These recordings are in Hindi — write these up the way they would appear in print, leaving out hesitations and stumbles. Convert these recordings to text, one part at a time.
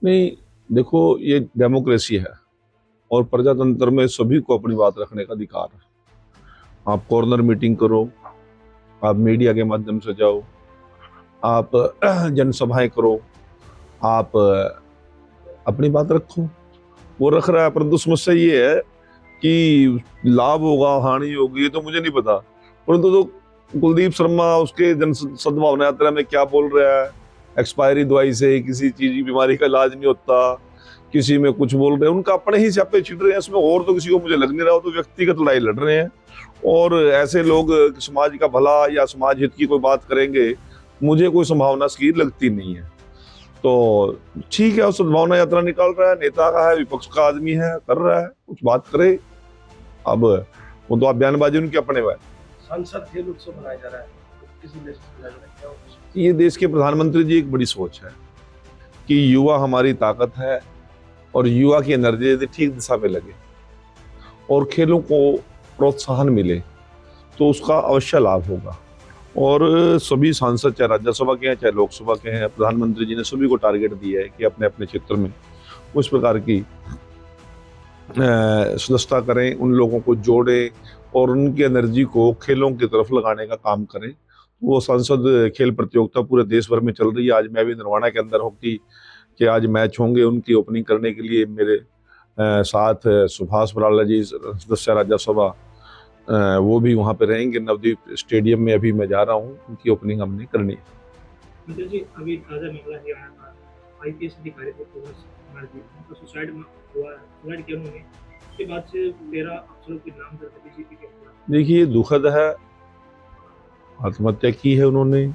नहीं, देखो ये डेमोक्रेसी है और प्रजातंत्र में सभी को अपनी बात रखने का अधिकार है। आप कॉर्नर मीटिंग करो, आप मीडिया के माध्यम से जाओ, आप जनसभाएं करो, आप अपनी बात रखो। वो रख रहा है, परंतु समस्या ये है कि लाभ होगा हानि होगी ये तो मुझे नहीं पता, परंतु तो कुलदीप शर्मा उसके जन सद्भावना यात्रा में क्या बोल रहा है, एक्सपायरी दवाई से किसी चीज की बीमारी का इलाज नहीं होता, किसी में कुछ बोल रहे हैं, उनका अपने ही स्यापे छिड़ रहे हैं इसमें, और तो किसी को मुझे लग नहीं रहा, वो तो व्यक्तिगत लड़ाई लड़ रहे हैं। और ऐसे लोग समाज का भला या समाज हित की कोई बात करेंगे, मुझे कोई संभावना इसकी लगती नहीं है। तो ठीक है, सद्भावना यात्रा निकाल रहा है, नेता का है, विपक्ष का आदमी है, कर रहा है, कुछ बात करे। अब वो तो आप बयानबाजी उनके अपने हुए। सांसद खेल उत्सव मनाया जा रहा है, किस उद्देश्य से मनाया जा रहा है, क्या उद्देश्य? ये देश के प्रधानमंत्री जी एक बड़ी सोच है कि युवा हमारी ताकत है और युवा की एनर्जी यदि ठीक दिशा में लगे और खेलों को प्रोत्साहन मिले तो उसका अवश्य लाभ होगा। और सभी सांसद चाहे राज्यसभा के हैं चाहे लोकसभा के हैं, प्रधानमंत्री जी ने सभी को टारगेट दिया है कि अपने अपने क्षेत्र में उस प्रकार की सदस्यता करें, उन लोगों को जोड़ें और उनकी एनर्जी को खेलों की तरफ लगाने का काम करें। वो संसद खेल प्रतियोगिता पूरे देश भर में चल रही है। आज मैं भी निर्वाणा के अंदर हॉकी के आज मैच होंगे, उनकी ओपनिंग करने के लिए मेरे साथ सुभाष बराला जी सदस्य राज्यसभा, वो भी वहाँ पे रहेंगे नवदीप स्टेडियम में। अभी मैं जा रहा हूँ, उनकी ओपनिंग हमने करनी है। मित्र जी, अभी ताज़ा मामला है यहाँ का आईपीएस अधिकारी को पुलिस मार दी, उनका सुसाइड हुआ, सुसाइड किया उन्होंने। उसके बाद से 13 अफसरों के नाम दर्ज बीजेपी के खिलाफ। देखिए, दुखद है, आत्महत्या की है उन्होंने।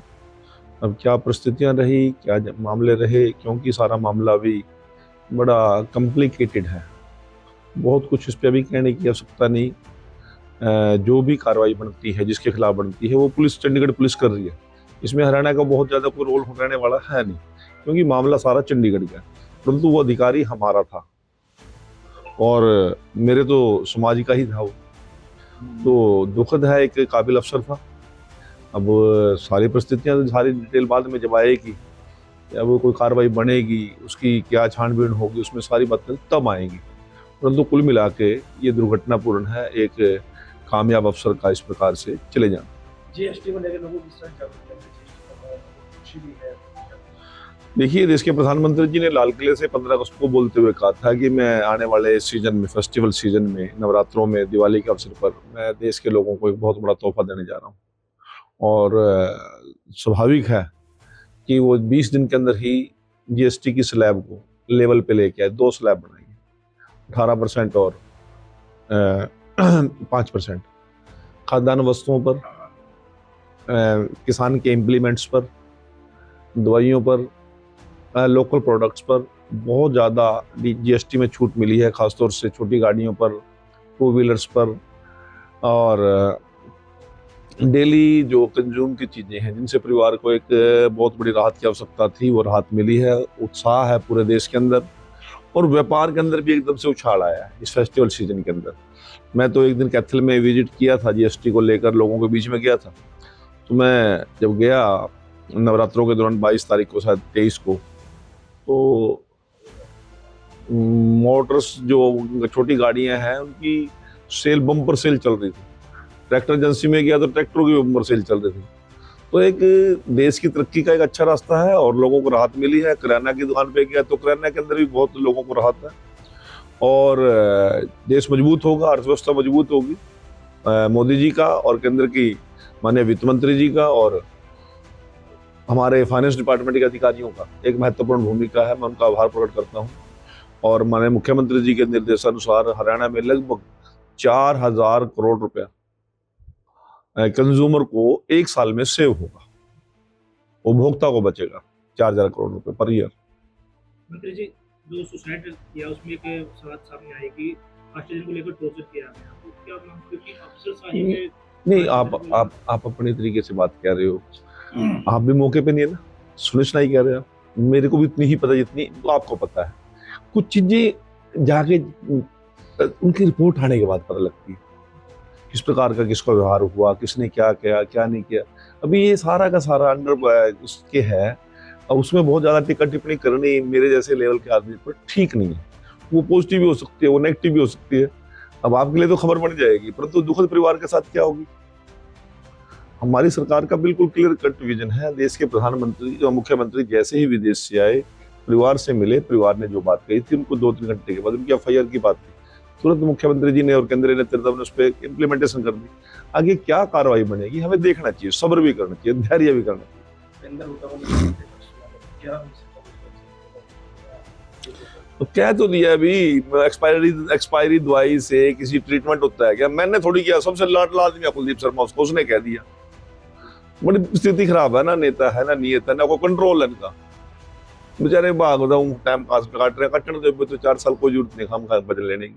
अब क्या परिस्थितियां रही, क्या मामले रहे, क्योंकि सारा मामला भी बड़ा कॉम्प्लिकेटेड है, बहुत कुछ इस पर अभी कहने की आवश्यकता नहीं। जो भी कार्रवाई बनती है, जिसके खिलाफ बनती है, वो पुलिस, चंडीगढ़ पुलिस कर रही है। इसमें हरियाणा का बहुत ज़्यादा कोई रोल रहने वाला है नहीं, क्योंकि मामला सारा चंडीगढ़ का है। परंतु वो अधिकारी हमारा था और मेरे तो समाज का ही था वो, तो दुखद है, एक काबिल अफसर था। अब सारी परिस्थितियां, सारी डिटेल बाद में जब आएगी, अब कोई कार्रवाई बनेगी, उसकी क्या छानबीन होगी, उसमें सारी बातें तब आएंगी। परंतु कुल मिला के ये दुर्घटनापूर्ण है, एक कामयाब अफसर का इस प्रकार से चले जाना। जीएसटी को लेकर लोगों की इस तरह जागरूकता है, जीएसटी का खुशी भी है। देखिए, देश के प्रधानमंत्री जी ने लाल किले से 15 अगस्त को बोलते हुए कहा था कि मैं आने वाले सीजन में, फेस्टिवल सीजन में, नवरात्रों में, दिवाली के अवसर पर मैं देश के लोगों को एक बहुत बड़ा तोहफा देने जा रहा हूँ। और स्वाभाविक है कि वो 20 दिन के अंदर ही जीएसटी की स्लैब को लेवल पे लेके आए, 2 स्लैब बनाएंगे, 18% और 5%। खाद्यान्न वस्तुओं पर, किसान के इम्प्लीमेंट्स पर, दवाइयों पर, लोकल प्रोडक्ट्स पर बहुत ज़्यादा जीएसटी में छूट मिली है, खासतौर से छोटी गाड़ियों पर, 2 व्हीलर्स पर। और डेली जो कंज्यूम की चीज़ें हैं, जिनसे परिवार को एक बहुत बड़ी राहत की आवश्यकता थी, वो राहत मिली है। उत्साह है पूरे देश के अंदर और व्यापार के अंदर भी एकदम से उछाल आया है इस फेस्टिवल सीजन के अंदर। मैं तो एक दिन कैथल में विजिट किया था, जीएसटी को लेकर लोगों के बीच में गया था। तो मैं जब गया नवरात्रों के दौरान 22 तारीख को, शायद 23 को, तो मोटर्स जो छोटी गाड़ियां हैं उनकी सेल, बम्पर सेल चल रही थी। ट्रैक्टर एजेंसी में गया तो ट्रैक्टरों की बम्पर सेल चल रही थी। तो एक देश की तरक्की का एक अच्छा रास्ता है और लोगों को राहत मिली है। किराना की दुकान पे गया तो किराना के अंदर भी बहुत लोगों को राहत है और देश मजबूत होगा, अर्थव्यवस्था मजबूत होगी। मोदी जी का और केंद्र की माननीय वित्त मंत्री जी का और हमारे फाइनेंस डिपार्टमेंट के अधिकारियों का एक महत्वपूर्ण भूमिका है, मैं उनका आभार प्रकट करता हूँ। और माननीय मुख्यमंत्री जी के निर्देशानुसार हरियाणा में लगभग 4000 करोड़ रुपया कंज्यूमर को एक साल में सेव होगा, उपभोक्ता को बचेगा 4000 करोड़ रुपए पर ईयर। मंत्री जी, जो सुसाइड किया उसमें एक बात सामने आई कि ऑस्ट्रेलियन को लेकर टॉर्चर किया गया, तो क्या क्योंकि अफसर साहिब में नहीं, आप अपने तरीके से बात कह रहे हो, आप भी मौके पे नहीं है ना, सुनिश्चित नहीं कह रहे आप। मेरे को भी इतनी ही पता जितनी तो आपको पता है। कुछ चीजें जाके उनकी रिपोर्ट आने के बाद पता लगती है, किस प्रकार का किसका व्यवहार हुआ, किसने क्या किया क्या नहीं किया। अभी ये सारा का सारा अंडर उसके है, अब उसमें बहुत ज़्यादा टिक्का टिप्पणी करनी मेरे जैसे लेवल के आदमी पर ठीक नहीं है। वो पॉजिटिव भी हो सकती है, वो नेगेटिव भी हो सकती है। अब आपके लिए तो खबर बन जाएगी, परंतु दुखद परिवार के साथ क्या होगी। हमारी सरकार का बिल्कुल क्लियर कट विजन है। देश के प्रधानमंत्री और मुख्यमंत्री जैसे ही विदेश से आए, परिवार से मिले, परिवार ने जो बात कही थी उनको 2-3 घंटे के बाद उनकी FIR की बात थी, तुरंत मुख्यमंत्री जी ने और केंद्रीय नेतृत्व ने उस पर इम्प्लीमेंटेशन कर दी। आगे क्या कार्रवाई बनेगी हमें देखना चाहिए, सब्र भी करना चाहिए, धैर्य भी करना चाहिए। अंदर होता हुआ क्या तो कह तो दिया अभी, एक्सपायरी दवाई से किसी ट्रीटमेंट होता है क्या? मैंने थोड़ी किया, सबसे लाडला आदमी है कुलदीप शर्मा, उसने कह दिया। बड़ी स्थिति खराब है ना, नेता है ना नियत है ना, कोई कंट्रोल है इनका। बेचारे भाग टाइम पास काट रहे, कटने दे तो 4 साल कोई जरूरत नहीं हम बदल लेने की।